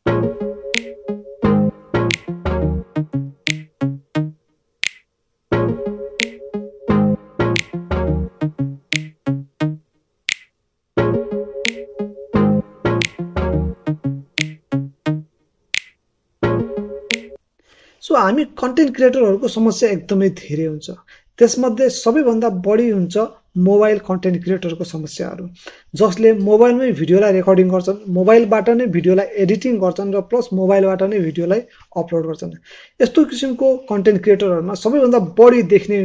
So हामी content क्रिएटरहरूको समस्या एकदमै धेरै हुन्छ। त्यसमध्ये सबैभन्दा बढी हुन्छ मोबाइल कन्टेन्ट क्रिएटरको समस्याहरू, जसले मोबाइलमै भिडियोलाई रेकर्डिङ गर्छन्, मोबाइलबाट नै भिडियोलाई एडिटिङ गर्छन् र प्लस मोबाइलबाट नै भिडियोलाई अपलोड गर्छन्। यस्तो किसिमको कन्टेन्ट क्रिएटरहरूमा सबैभन्दा बढी देख्ने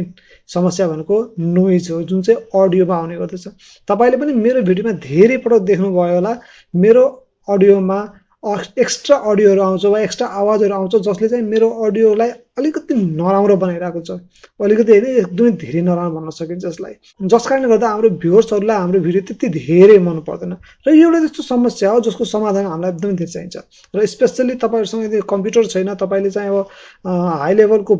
समस्या भनेको नोइज हो, जुन चाहिँ अडियोमा आउने गर्दछ। तपाईँले पनि मेरो भिडियोमा धेरै पटक देख्नुभयो होला, मेरो अडियोमा एक्स्ट्रा अडियोहरू आउँछ वा एक्स्ट्रा आवाजहरू आउँछ, जसले चाहिँ मेरो अडियोलाई अलिकति नराम्रो बनाइरहेको छ। अलिकति होइन, एकदमै धेरै नराम्रो भन्न सकिन्छ यसलाई। जस कारणले गर्दा हाम्रो भ्युअर्सहरूलाई हाम्रो भिडियो त्यति धेरै मन पर्दैन र यो एउटा त्यस्तो समस्या हो जसको समाधान हामीलाई एकदमै धेरै चाहिन्छ। र स्पेसली तपाईँहरूसँग यदि कम्प्युटर छैन, तपाईँले चाहिँ अब हाई लेभलको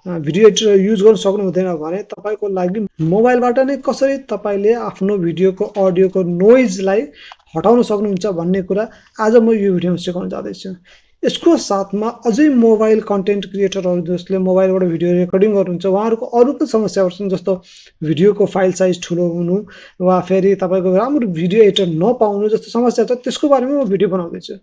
भिडियो एडिटर युज गर्न सक्नु हुँदैन भने तपाईँको लागि मोबाइलबाट नै कसरी तपाईँले आफ्नो भिडियोको अडियोको नोइजलाई हटाउन सक्नुहुन्छ भन्ने कुरा आज म यो भिडियोमा सिकाउन जाँदैछु। यसको साथमा अझै मोबाइल कन्टेन्ट क्रिएटरहरू जसले मोबाइलबाट भिडियो रेकर्डिङ गर्नुहुन्छ, उहाँहरूको अरू पनि समस्याहरू छन्, जस्तो भिडियोको फाइल साइज ठुलो हुनु वा फेरि तपाईँको राम्रो भिडियो एडिटर नपाउनु जस्तो समस्या छ। त्यसको बारेमा म भिडियो बनाउँदैछु।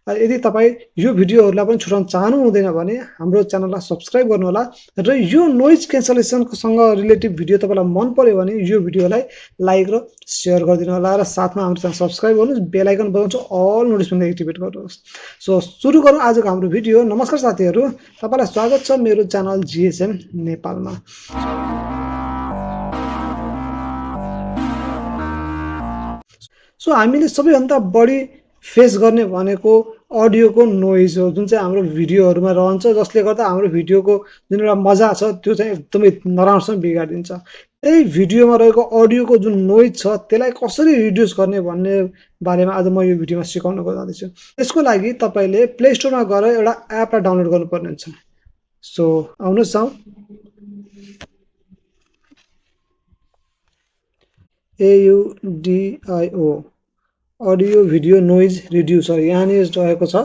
यदि तपाईँ यो भिडियोहरूलाई पनि छुटाउन चाहनु हुँदैन भने हाम्रो च्यानललाई सब्सक्राइब गर्नुहोला र यो नोइज क्यान्सलेसनसँग रिलेटिभ भिडियो तपाईँलाई मन पर्यो भने यो भिडियोलाई लाइक र सेयर गरिदिनु होला र साथमा हाम्रो च्यानल सब्सक्राइब गर्नुहोस्, बेल आइकन बजाउनुहोस्, अल नोटिफिकेसन एक्टिभेट गर्नुहोस्। सो सुरु गरौँ आजको हाम्रो भिडियो। नमस्कार साथीहरू, तपाईँलाई स्वागत छ मेरो च्यानल जिएसएम नेपालमा। सो हामीले सबैभन्दा बढी फेस गर्ने भनेको अडियोको नोइज हो, जुन चाहिँ हाम्रो भिडियोहरूमा रहन्छ, जसले गर्दा हाम्रो भिडियोको जुन एउटा मजा छ त्यो चाहिँ एकदमै नराम्रोसँग बिगारिदिन्छ। त्यही भिडियोमा रहेको अडियोको जुन नोइज छ त्यसलाई कसरी रिड्युस गर्ने भन्ने बारेमा आज म यो भिडियोमा सिकाउन जाँदैछु। यसको लागि तपाईँले प्ले स्टोरमा गएर एउटा एपलाई डाउनलोड गर्नुपर्ने हुन्छ। सो आउनुहोस् AUDIO अडियो भिडियो नोइज रिड्युसर यहाँनिर रहेको छ।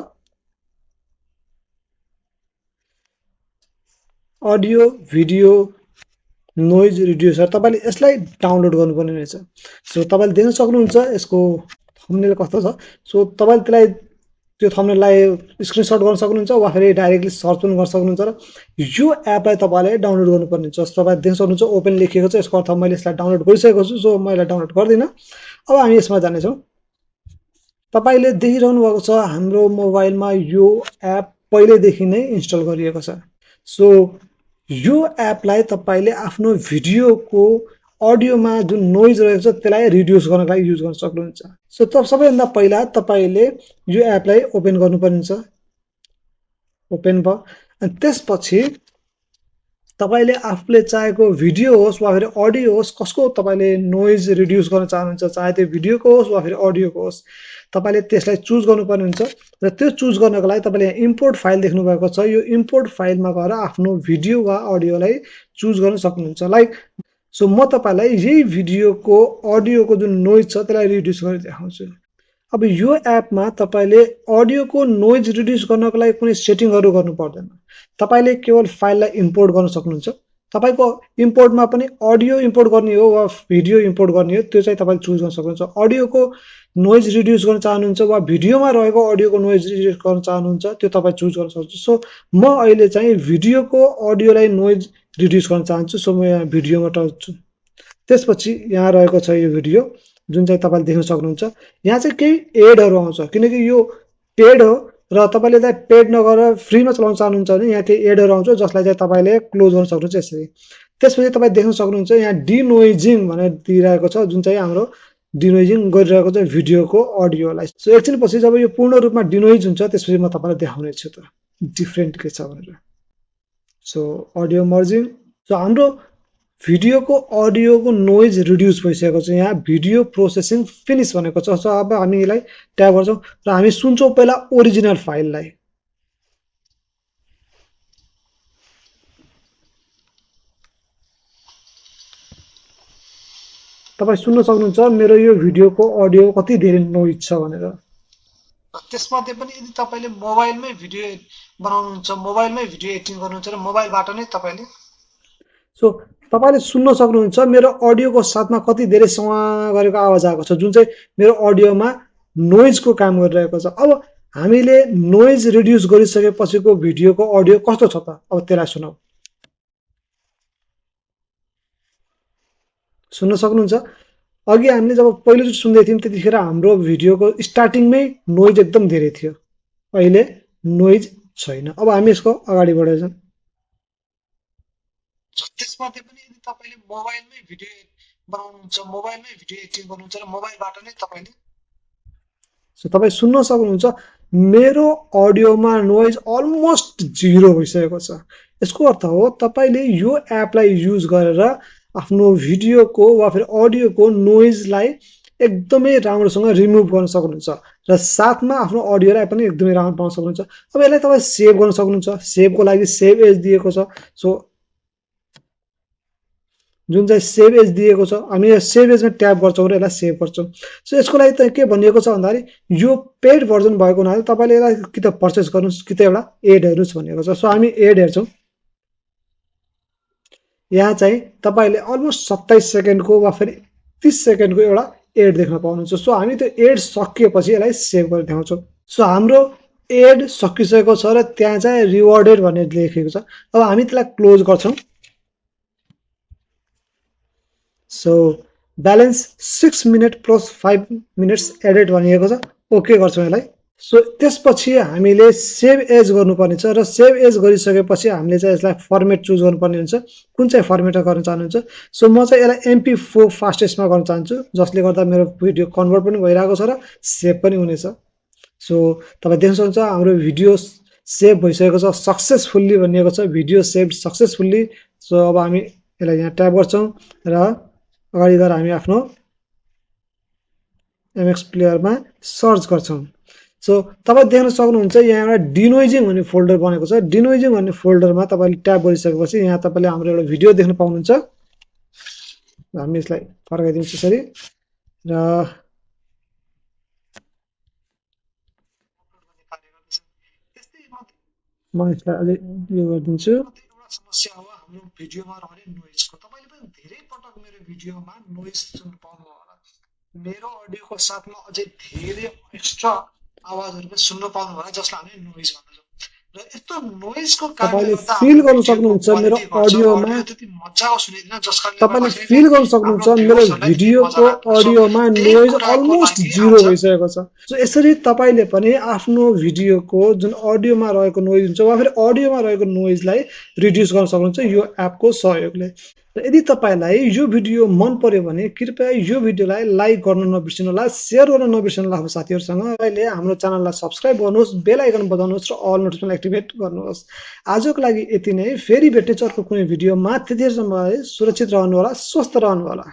अडियो भिडियो नोइज रिड्युसर, तपाईँले यसलाई डाउनलोड गर्नुपर्ने रहेछ। सो तपाईँले देख्न सक्नुहुन्छ यसको थम्बनेल कस्तो छ। सो तपाईँले त्यसलाई त्यो थम्बनेललाई स्क्रिनसट गर्न सक्नुहुन्छ वा फेरि डाइरेक्टली सर्च पनि गर्न सक्नुहुन्छ र यो एपलाई तपाईँले डाउनलोड गर्नुपर्ने हुन्छ। तपाईँ देख्न सक्नुहुन्छ ओपन लेखिएको छ, यसको अर्थ मैले यसलाई डाउनलोड गरिसकेको छु। सो म यसलाई डाउनलोड गर्दिनँ। अब हामी यसमा जानेछौँ। तपाईँले देखिरहनु भएको छ हाम्रो मोबाइलमा यो एप पहिल्यैदेखि नै इन्स्टल गरिएको छ। सो यो एपलाई तपाईँले आफ्नो भिडियोको अडियोमा जुन नोइज रहेको छ त्यसलाई रिड्युस गर्नको लागि युज गर्न सक्नुहुन्छ। सो सबैभन्दा पहिला तपाईँले यो एपलाई ओपन गर्नुपर्ने हुन्छ। ओपन भयो अनि त्यसपछि तपाईँले आफूले चाहेको भिडियो होस् वा फेरि अडियो होस्, कसको तपाईँले नोइज रिड्युस गर्न चाहनुहुन्छ, चाहे त्यो भिडियोको होस् वा फेरि अडियोको होस्, तपाईँले त्यसलाई चुज गर्नुपर्ने हुन्छ। र त्यो चुज गर्नको लागि तपाईँले यहाँ इम्पोर्ट फाइल देख्नुभएको छ, यो इम्पोर्ट फाइलमा गएर आफ्नो भिडियो वा अडियोलाई चुज गर्न सक्नुहुन्छ। लाइक सो म तपाईँलाई यही भिडियोको अडियोको जुन नोइज छ त्यसलाई रिड्युस गरेर देखाउँछु। अब यो एपमा तपाईँले अडियोको नोइज रिड्युस गर्नको लागि कुनै सेटिङहरू गर्नु पर्दैन। तपाईँले केवल फाइललाई इम्पोर्ट गर्न सक्नुहुन्छ। तपाईँको इम्पोर्टमा पनि अडियो इम्पोर्ट गर्ने हो वा भिडियो इम्पोर्ट गर्ने हो, त्यो चाहिँ तपाईँले चुज गर्न सक्नुहुन्छ। अडियोको नोइज रिड्युस गर्न चाहनुहुन्छ वा भिडियोमा रहेको अडियोको नोइज रिड्युस गर्न चाहनुहुन्छ, त्यो तपाईँ चुज गर्न सक्नुहुन्छ। सो म अहिले चाहिँ भिडियोको अडियोलाई नोइज रिड्युस गर्न चाहन्छु। सो म यहाँ भिडियोमा टच्छु। त्यसपछि यहाँ रहेको छ यो भिडियो जुन चाहिँ तपाईँले देख्न सक्नुहुन्छ। यहाँ चाहिँ केही एडहरू आउँछ, किनकि यो पेड हो र तपाईँले चाहिँ पेड नगरेर फ्रीमा चलाउन चाहनुहुन्छ भने यहाँ केही एडहरू आउँछ, जसलाई चाहिँ तपाईँले क्लोज गर्न सक्नुहुन्छ यसरी। त्यसपछि तपाईँ देख्न सक्नुहुन्छ यहाँ डिनोइजिङ भनेर दिइरहेको छ, जुन चाहिँ हाम्रो डिनोइजिङ गरिरहेको छ भिडियोको अडियोलाई। सो एकछिनपछि जब यो पूर्ण रूपमा डिनोइज हुन्छ त्यसपछि म तपाईँलाई देखाउने छु त डिफ्रेन्ट के छ भनेर। So audio मर्जिङ। सो हाम्रो भिडियोको अडियोको नोइज रिड्युस भइसकेको छ। यहाँ भिडियो प्रोसेसिङ फिनिस भनेको छ। सो अब हामी यसलाई ट्याब गर्छौँ र हामी सुन्छौँ पहिला ओरिजिनल फाइललाई। तपाईँ सुन्न सक्नुहुन्छ मेरो यो भिडियोको अडियो कति धेरै नोइज छ भनेर। त्यसमध्ये पनि यदि तपाईँले मोबाइलमै भिडियो बनाउनुहुन्छ, मोबाइलमै भिडियो एडिटिङ गर्नुहुन्छ र मोबाइलबाट नै तपाईँले सो तपाईँले सुन्न सक्नुहुन्छ मेरो अडियोको साथमा कति धेरै सवा गरेको आवाज आएको छ, जुन चाहिँ मेरो अडियोमा नोइजको काम गरिरहेको छ। अब हामीले नोइज रिड्युस गरिसकेपछिको भिडियोको अडियो कस्तो छ त? अब त्यसलाई सुनौ। सुन्न सक्नुहुन्छ? अघि हामीले जब पहिलोचोटि सुन्दै थियौँ त्यतिखेर हाम्रो भिडियोको स्टार्टिङमै नोइज एकदम धेरै थियो। अहिले नोइज छैन। अब हामी यसको अगाडि बढेछौँ। त्यसमध्ये पनि यदि तपाईँले मोबाइलमै भिडियो बनाउनुहुन्छ, मोबाइलमै भिडियो एडिटिङ गर्नुहुन्छ र मोबाइलबाट नै तपाईँले सो तपाईँ सुन्न सक्नुहुन्छ मेरो अडियोमा नोइज अलमोस्ट जिरो भइसकेको छ। यसको अर्थ हो तपाईँले यो एपलाई युज गरेर आफ्नो भिडियोको वा फेरि अडियोको नोइजलाई एकदमै राम्रोसँग रिमुभ गर्न सक्नुहुन्छ र साथमा आफ्नो अडियोलाई पनि एकदमै राम्रो पाउन सक्नुहुन्छ। अब यसलाई तपाईँ सेभ गर्न सक्नुहुन्छ। सेभको लागि सेभ एज दिएको छ। सो जुन चाहिँ सेभ एज दिएको छ, हामी यो सेभ एजमा ट्याप गर्छौँ र यसलाई सेभ गर्छौँ। सो यसको लागि त के भनिएको छ भन्दाखेरि यो पेड भर्जन भएको हुनाले तपाईँले यसलाई कि त पर्चेस गर्नुहोस् कि त एउटा एड हेर्नुहोस् भनिएको छ। सो हामी एड हेर्छौँ। यहाँ चाहिँ तपाईँले अलमोस्ट 27 सेकेन्डको वा फेरि 30 सेकेन्डको एउटा एड देख्न पाउनुहुन्छ। सो हामी त्यो एड सकिएपछि यसलाई सेभ गरेर देखाउँछौँ। सो हाम्रो एड सकिसकेको छ र त्यहाँ चाहिँ रिवार्डेड भनेर लेखेको छ। अब हामी त्यसलाई क्लोज गर्छौँ। So balance 6 minute plus 5 minutes added भनिएको छ। ओके गर्छौँ यसलाई। सो त्यसपछि हामीले सेभ एज गर्नुपर्ने छ र सेभ एज गरिसकेपछि हामीले चाहिँ यसलाई फर्मेट चुज गर्नुपर्ने हुन्छ। कुन चाहिँ फर्मेटमा गर्न चाहनुहुन्छ? सो म चाहिँ यसलाई MP4 फास्टेस्टमा गर्न चाहन्छु, जसले गर्दा मेरो भिडियो कन्भर्ट पनि भइरहेको छ र सेभ पनि हुनेछ। सो तपाईँ देख्न सक्नुहुन्छ हाम्रो भिडियो सेभ भइसकेको छ, सक्सेसफुल्ली भनिएको छ, भिडियो सेभ सक्सेसफुल्ली। सो अब हामी यसलाई यहाँ ट्याप गर्छौँ र अगाडि गएर हामी आफ्नो एमएक्स प्लेयरमा सर्च गर्छौँ। सो तपाईँ देख्न सक्नुहुन्छ यहाँ एउटा डिनोइजिङ भन्ने फोल्डर बनेको छ। डिनोइजिङ भन्ने फोल्डरमा तपाईँले ट्याप गरिसकेपछि यहाँ तपाईँले हाम्रो एउटा भिडियो देख्न पाउनुहुन्छ। हामी यसलाई फर्काइदिन्छौँ यसरी र म यसलाई अझै यो गरिदिन्छु। एउटा समस्या हो हाम्रो भिडियोमा रहने नोइजको। तपाईँले पनि धेरै पटक मेरो भिडियोमा नोइज सुन्न पाउनुभयो होला। मेरो अडियोको साथमा अझै धेरै एक्स्ट्रा आवाजहरू पनि सुन्न पाउनु होला, जसलाई हामी नोइज भन्छौँ। र यस्तो नोइजको कारणले गर्दा फिल गर्न सक्नुहुन्छ मेरो अडियोमा तपाईँले फिल गर्न सक्नुहुन्छ मेरो भिडियोको अडियोमा नोइज अलमोस्ट जिरो भइसकेको छ। सो यसरी तपाईँले पनि आफ्नो भिडियोको जुन अडियोमा रहेको नोइज हुन्छ वा फेरि अडियोमा रहेको नोइजलाई रिड्युस गर्न सक्नुहुन्छ यो एपको सहयोगले। र यदि तपाईँलाई यो भिडियो मन पर्यो भने कृपया यो भिडियोलाई लाइक गर्न नबिर्सिनु होला, सेयर गर्न नबिर्सिनु होला आफ्नो साथीहरूसँग। अहिले हाम्रो च्यानललाई सब्सक्राइब गर्नुहोस्, बेल आइकन बजाउनुहोस् र अल नोटिफिकेसन एक्टिभेट गर्नुहोस्। आजको लागि यति नै। फेरि भेट्नेछु अर्को कुनै भिडियोमा। त्यतिखेरसम्म सुरक्षित रहनु होला, स्वस्थ रहनु होला।